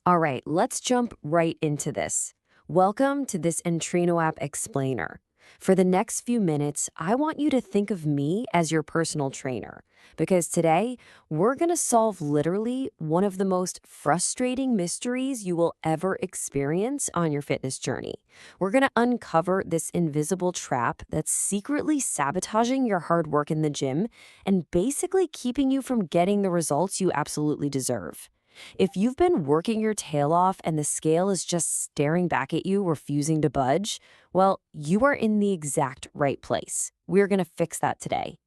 All right, let's jump right into this. Welcome to this Entrino app explainer. For the next few minutes, I want you to think of me as your personal trainer, because today we're going to solve literally one of the most frustrating mysteries you will ever experience on your fitness journey. We're going to uncover this invisible trap that's secretly sabotaging your hard work in the gym and basically keeping you from getting the results you absolutely deserve. If you've been working your tail off and the scale is just staring back at you, refusing to budge, well, you are in the exact right place. We're going to fix that today.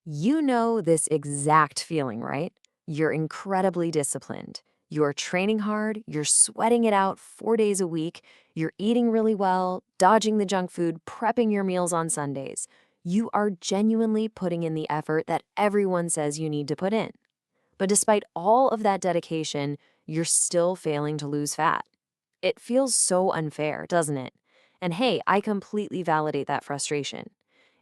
You know this exact feeling, right? You're incredibly disciplined. You're training hard, you're sweating it out 4 days a week, you're eating really well, dodging the junk food, prepping your meals on Sundays. You are genuinely putting in the effort that everyone says you need to put in. But despite all of that dedication, you're still failing to lose fat. It feels so unfair, doesn't it? And hey, I completely validate that frustration.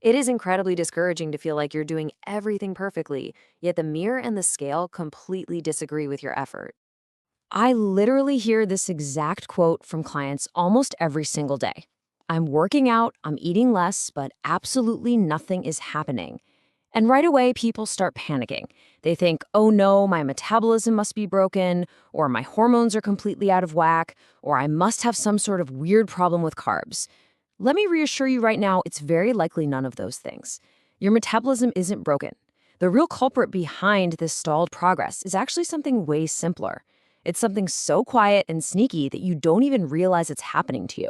It is incredibly discouraging to feel like you're doing everything perfectly, yet the mirror and the scale completely disagree with your effort. I literally hear this exact quote from clients almost every single day. I'm working out, I'm eating less, but absolutely nothing is happening. And right away, people start panicking. They think, oh no, my metabolism must be broken, or my hormones are completely out of whack, or I must have some sort of weird problem with carbs. Let me reassure you right now, it's very likely none of those things. Your metabolism isn't broken. The real culprit behind this stalled progress is actually something way simpler. It's something so quiet and sneaky that you don't even realize it's happening to you.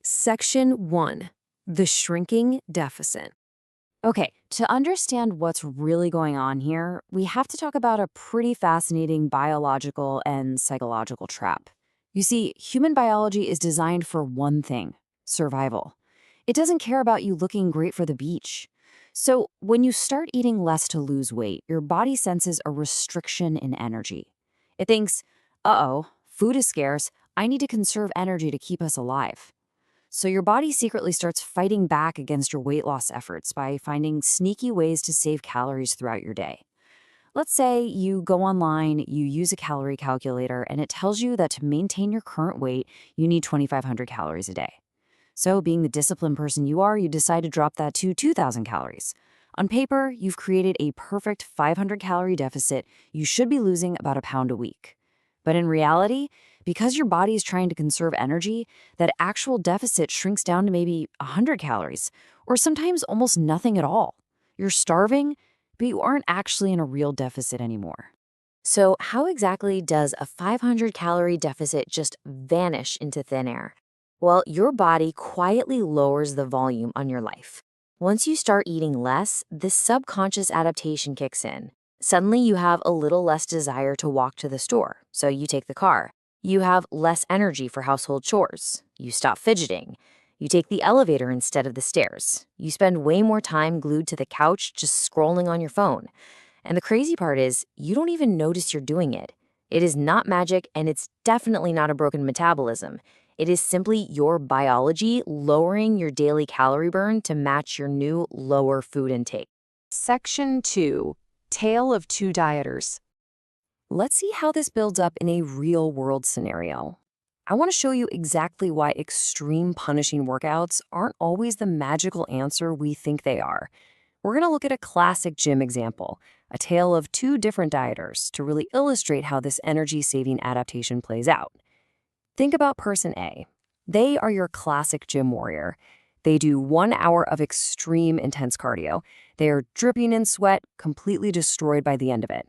Section 1. The shrinking deficit. Okay, to understand what's really going on here, we have to talk about a pretty fascinating biological and psychological trap. You see, human biology is designed for one thing: survival. It doesn't care about you looking great for the beach. So, when you start eating less to lose weight, your body senses a restriction in energy. It thinks, uh-oh, food is scarce, I need to conserve energy to keep us alive. So your body secretly starts fighting back against your weight loss efforts by finding sneaky ways to save calories throughout your day. Let's say you go online, you use a calorie calculator, and it tells you that to maintain your current weight, you need 2,500 calories a day. So being the disciplined person you are, you decide to drop that to 2,000 calories. On paper, you've created a perfect 500-calorie deficit. You should be losing about a pound a week. But in reality, because your body is trying to conserve energy, that actual deficit shrinks down to maybe 100 calories, or sometimes almost nothing at all. You're starving, but you aren't actually in a real deficit anymore. So how exactly does a 500-calorie deficit just vanish into thin air? Well, your body quietly lowers the volume on your life. Once you start eating less, this subconscious adaptation kicks in. Suddenly, you have a little less desire to walk to the store, so you take the car. You have less energy for household chores. You stop fidgeting. You take the elevator instead of the stairs. You spend way more time glued to the couch just scrolling on your phone. And the crazy part is, you don't even notice you're doing it. It is not magic, and it's definitely not a broken metabolism. It is simply your biology lowering your daily calorie burn to match your new lower food intake. Section 2. Tale of Two Dieters. Let's see how this builds up in a real-world scenario. I want to show you exactly why extreme punishing workouts aren't always the magical answer we think they are. We're going to look at a classic gym example, a tale of two different dieters, to really illustrate how this energy-saving adaptation plays out. Think about person A. They are your classic gym warrior. They do 1 hour of extreme intense cardio. They are dripping in sweat, completely destroyed by the end of it.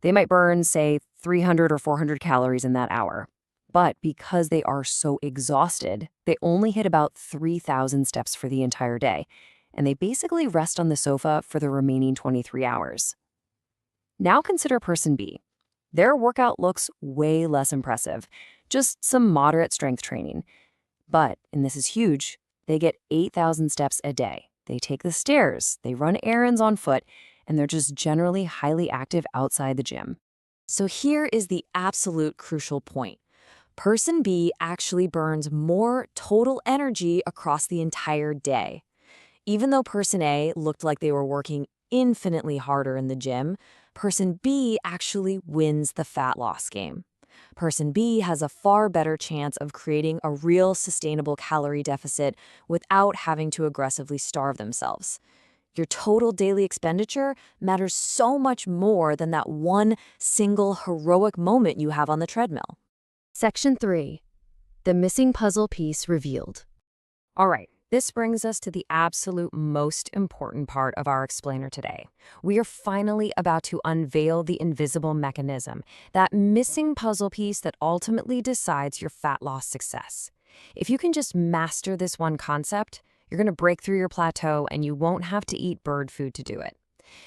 They might burn, say, 300 or 400 calories in that hour. But because they are so exhausted, they only hit about 3,000 steps for the entire day, and they basically rest on the sofa for the remaining 23 hours. Now consider person B. Their workout looks way less impressive, just some moderate strength training. But, and this is huge, they get 8,000 steps a day. They take the stairs, they run errands on foot, and they're just generally highly active outside the gym. So here is the absolute crucial point. Person B actually burns more total energy across the entire day. Even though person A looked like they were working infinitely harder in the gym, person B actually wins the fat loss game. Person B has a far better chance of creating a real sustainable calorie deficit without having to aggressively starve themselves. Your total daily expenditure matters so much more than that one single heroic moment you have on the treadmill. Section 3. The missing puzzle piece revealed. All right, this brings us to the absolute most important part of our explainer today. We are finally about to unveil the invisible mechanism, that missing puzzle piece that ultimately decides your fat loss success. If you can just master this one concept, you're going to break through your plateau and you won't have to eat bird food to do it.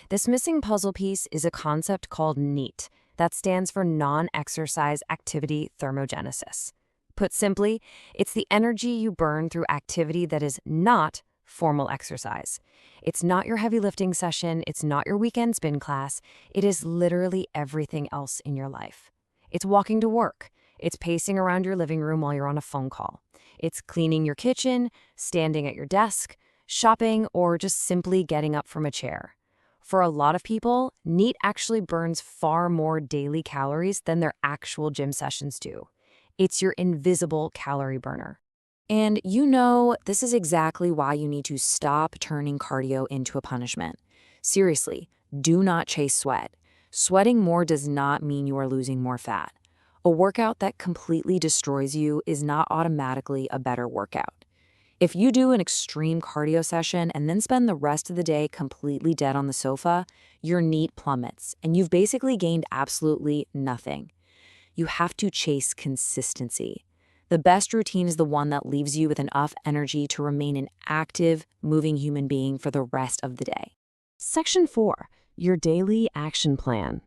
This missing puzzle piece is a concept called NEAT, that stands for non-exercise activity thermogenesis. Put simply, it's the energy you burn through activity that is not formal exercise. It's not your heavy lifting session, it's not your weekend spin class, it is literally everything else in your life. It's walking to work, it's pacing around your living room while you're on a phone call. It's cleaning your kitchen, standing at your desk, shopping, or just simply getting up from a chair. For a lot of people, NEAT actually burns far more daily calories than their actual gym sessions do. It's your invisible calorie burner. And you know, this is exactly why you need to stop turning cardio into a punishment. Seriously, do not chase sweat. Sweating more does not mean you are losing more fat. A workout that completely destroys you is not automatically a better workout. If you do an extreme cardio session and then spend the rest of the day completely dead on the sofa, your NEAT plummets, and you've basically gained absolutely nothing. You have to chase consistency. The best routine is the one that leaves you with enough energy to remain an active, moving human being for the rest of the day. Section 4. Your daily action plan.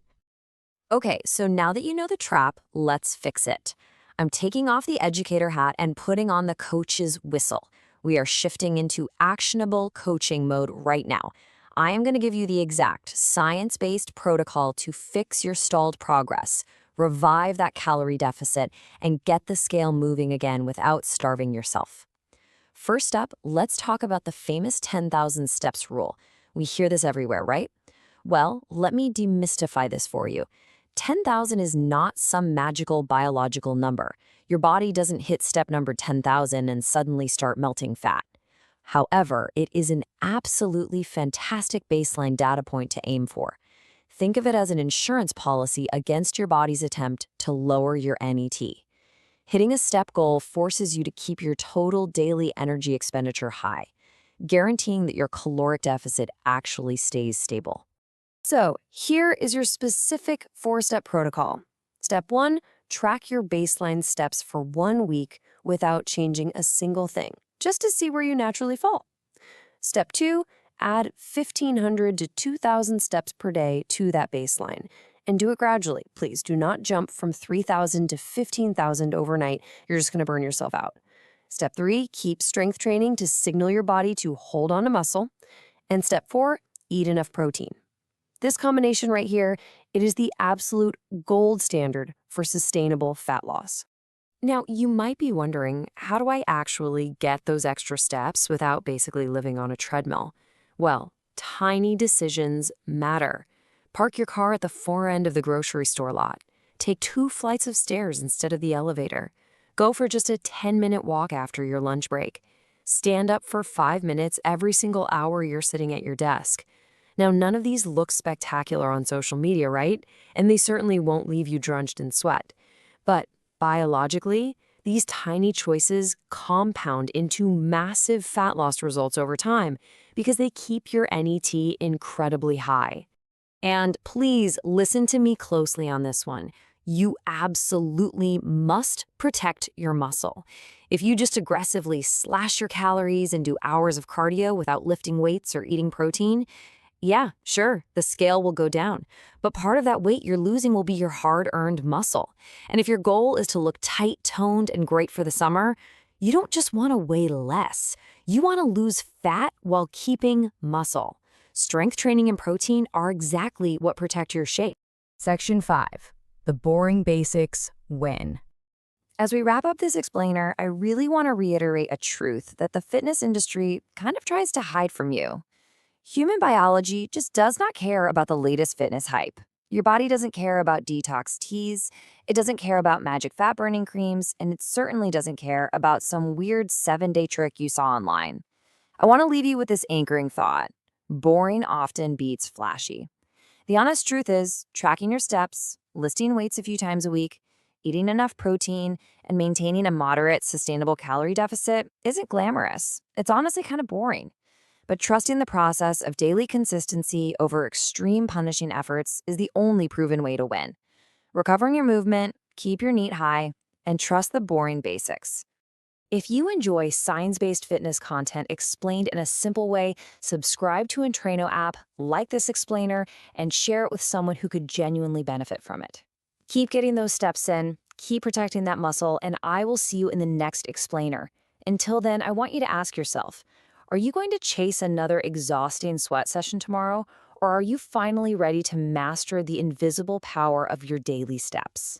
Okay, so now that you know the trap, let's fix it. I'm taking off the educator hat and putting on the coach's whistle. We are shifting into actionable coaching mode right now. I am going to give you the exact science-based protocol to fix your stalled progress, revive that calorie deficit, and get the scale moving again without starving yourself. First up, let's talk about the famous 10,000 steps rule. We hear this everywhere, right? Well, let me demystify this for you. 10,000 is not some magical biological number. Your body doesn't hit step number 10,000 and suddenly start melting fat. However, it is an absolutely fantastic baseline data point to aim for. Think of it as an insurance policy against your body's attempt to lower your NET. Hitting a step goal forces you to keep your total daily energy expenditure high, guaranteeing that your caloric deficit actually stays stable. So, here is your specific 4-step protocol. Step 1, track your baseline steps for 1 week without changing a single thing, just to see where you naturally fall. Step 2, add 1,500 to 2,000 steps per day to that baseline. And do it gradually. Please do not jump from 3,000 to 15,000 overnight. You're just going to burn yourself out. Step 3, keep strength training to signal your body to hold on to muscle. And step 4, eat enough protein. This combination right here, it is the absolute gold standard for sustainable fat loss. Now, you might be wondering, how do I actually get those extra steps without basically living on a treadmill? Well, tiny decisions matter. Park your car at the far end of the grocery store lot. Take 2 flights of stairs instead of the elevator. Go for just a 10-minute walk after your lunch break. Stand up for 5 minutes every single hour you're sitting at your desk. Now, none of these look spectacular on social media, right? And they certainly won't leave you drenched in sweat. But biologically, these tiny choices compound into massive fat loss results over time because they keep your NET incredibly high. And please listen to me closely on this one. You absolutely must protect your muscle. If you just aggressively slash your calories and do hours of cardio without lifting weights or eating protein, yeah, sure, the scale will go down. But part of that weight you're losing will be your hard-earned muscle. And if your goal is to look tight-toned and great for the summer, you don't just want to weigh less. You want to lose fat while keeping muscle. Strength training and protein are exactly what protect your shape. Section 5. The boring basics win. As we wrap up this explainer, I really want to reiterate a truth that the fitness industry kind of tries to hide from you. Human biology just does not care about the latest fitness hype. Your body doesn't care about detox teas, it doesn't care about magic fat burning creams, and it certainly doesn't care about some weird 7-day trick you saw online. I want to leave you with this anchoring thought: boring often beats flashy. The honest truth is, tracking your steps, lifting weights a few times a week, eating enough protein, and maintaining a moderate, sustainable calorie deficit isn't glamorous. It's honestly kind of boring. But trusting the process of daily consistency over extreme punishing efforts is the only proven way to win. Recovering your movement, keep your NEAT high, and trust the boring basics. If you enjoy science-based fitness content explained in a simple way, subscribe to Entraino app, like this explainer, and share it with someone who could genuinely benefit from it. Keep getting those steps in, keep protecting that muscle, and I will see you in the next explainer. Until then, I want you to ask yourself, are you going to chase another exhausting sweat session tomorrow, or are you finally ready to master the invisible power of your daily steps?